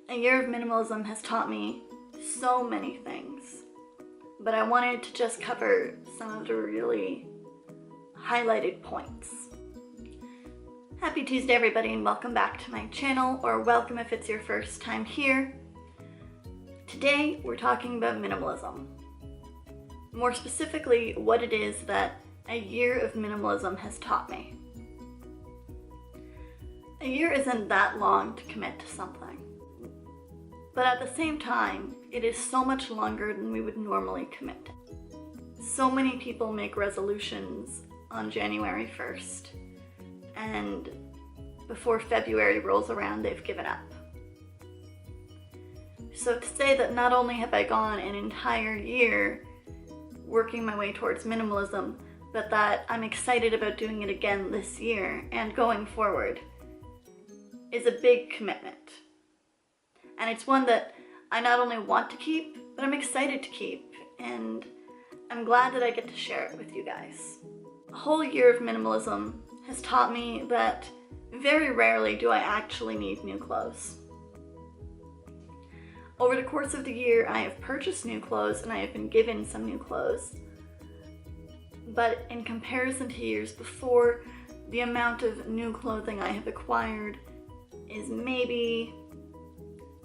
A year of minimalism has taught me so many things, but I wanted to just cover some of the really highlighted points. Happy Tuesday, everybody, and welcome back to my channel, or welcome if it's your first time here. Today, we're talking about minimalism. More specifically, what it is that a year of minimalism has taught me. A year isn't that long to commit to something, but at the same time, it is so much longer than we would normally commit to. So many people make resolutions on January 1st, and before February rolls around, they've given up. So to say that not only have I gone an entire year working my way towards minimalism, but that I'm excited about doing it again this year and going forward is a big commitment. And it's one that I not only want to keep, but I'm excited to keep, and I'm glad that I get to share it with you guys. A whole year of minimalism has taught me that very rarely do I actually need new clothes. Over the course of the year, I have purchased new clothes and I have been given some new clothes. But in comparison to years before, the amount of new clothing I have acquired is maybe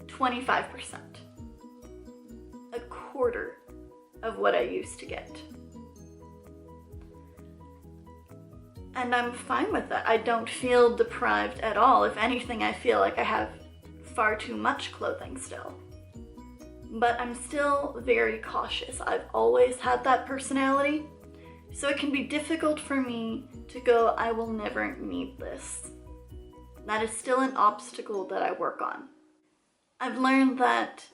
25%. A quarter of what I used to get. And I'm fine with that. I don't feel deprived at all. If anything, I feel like I have far too much clothing still. But I'm still very cautious. I've always had that personality, so it can be difficult for me to go, I will never need this. That is still an obstacle that I work on. I've learned that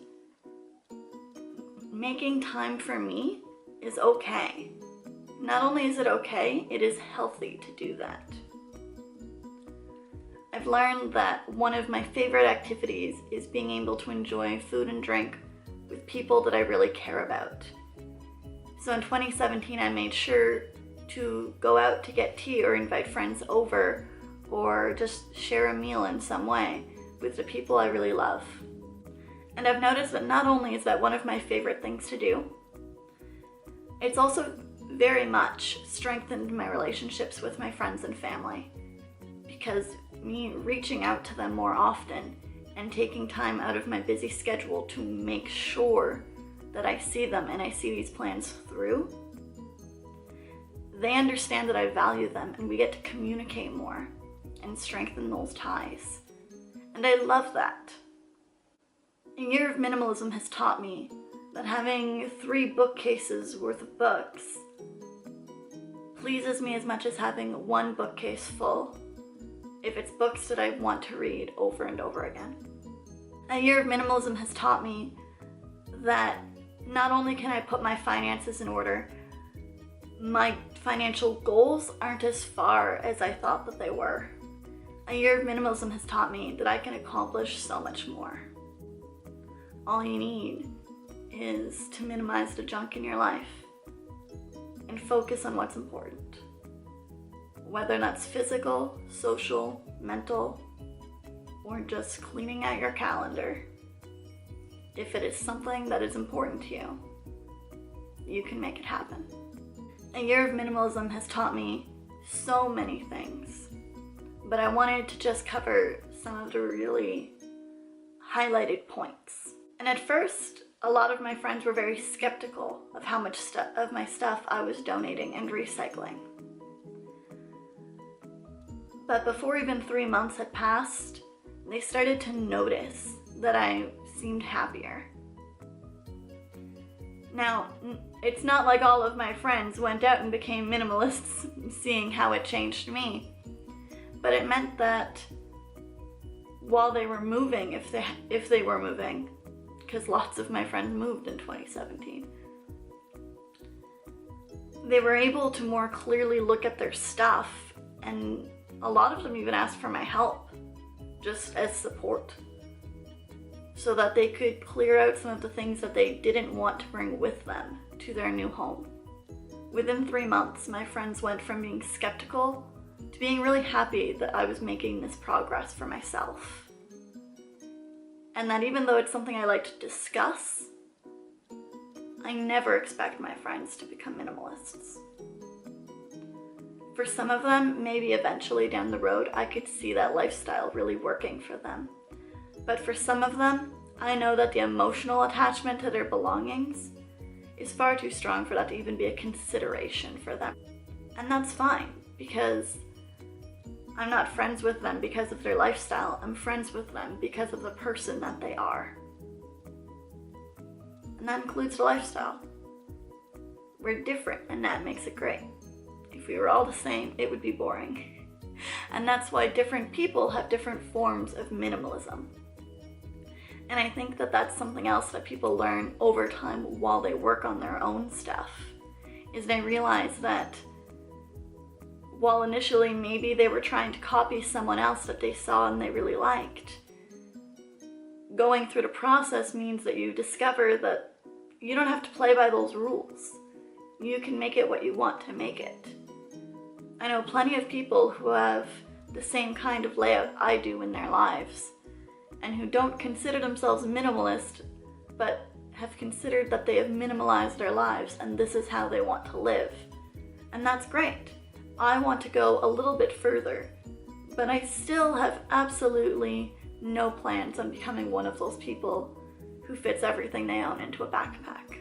making time for me is okay. Not only is it okay, it is healthy to do that. I've learned that one of my favorite activities is being able to enjoy food and drink with people that I really care about. So in 2017, I made sure to go out to get tea or invite friends over or just share a meal in some way with the people I really love. And I've noticed that not only is that one of my favorite things to do, it's also very much strengthened my relationships with my friends and family, because me reaching out to them more often and taking time out of my busy schedule to make sure that I see them and I see these plans through, they understand that I value them and we get to communicate more and strengthen those ties. And I love that. A year of minimalism has taught me that having 3 bookcases worth of books pleases me as much as having 1 bookcase full, if it's books that I want to read over and over again. A year of minimalism has taught me that not only can I put my finances in order, my financial goals aren't as far as I thought that they were. A year of minimalism has taught me that I can accomplish so much more. All you need is to minimize the junk in your life and focus on what's important. Whether that's physical, social, mental, or just cleaning out your calendar. If it is something that is important to you, you can make it happen. A year of minimalism has taught me so many things, but I wanted to just cover some of the really highlighted points. And at first, a lot of my friends were very skeptical of how much of my stuff I was donating and recycling. But before even 3 months had passed, they started to notice that I seemed happier. Now, it's not like all of my friends went out and became minimalists, seeing how it changed me. But it meant that while they were moving, if they were moving, because lots of my friends moved in 2017, they were able to more clearly look at their stuff, and a lot of them even asked for my help, just as support, so that they could clear out some of the things that they didn't want to bring with them to their new home. Within 3 months, my friends went from being skeptical to being really happy that I was making this progress for myself. And that even though it's something I like to discuss, I never expect my friends to become minimalists. For some of them, maybe eventually down the road, I could see that lifestyle really working for them. But for some of them, I know that the emotional attachment to their belongings is far too strong for that to even be a consideration for them. And that's fine, because I'm not friends with them because of their lifestyle. I'm friends with them because of the person that they are. And that includes the lifestyle. We're different, and that makes it great. If we were all the same, it would be boring. And that's why different people have different forms of minimalism. And I think that that's something else that people learn over time while they work on their own stuff, is they realize that while initially maybe they were trying to copy someone else that they saw and they really liked, going through the process means that you discover that you don't have to play by those rules. You can make it what you want to make it. I know plenty of people who have the same kind of layout I do in their lives, and who don't consider themselves minimalist, but have considered that they have minimalized their lives and this is how they want to live. And that's great. I want to go a little bit further, but I still have absolutely no plans on becoming one of those people who fits everything they own into a backpack.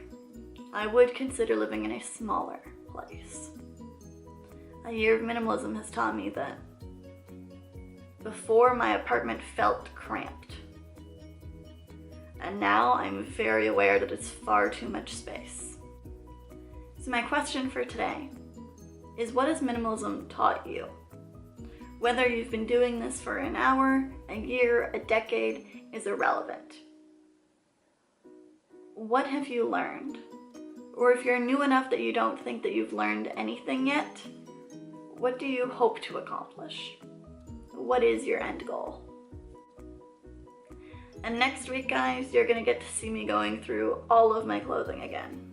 I would consider living in a smaller place. A year of minimalism has taught me that before, my apartment felt cramped, and now I'm very aware that it's far too much space. So my question for today is, what has minimalism taught you? Whether you've been doing this for an hour, a year, a decade is irrelevant. What have you learned? Or if you're new enough that you don't think that you've learned anything yet, what do you hope to accomplish? What is your end goal? And next week, guys, you're gonna get to see me going through all of my clothing again,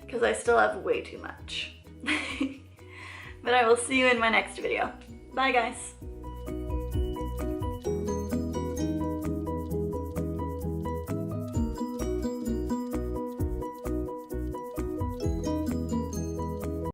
because I still have way too much. But I will see you in my next video. Bye, guys.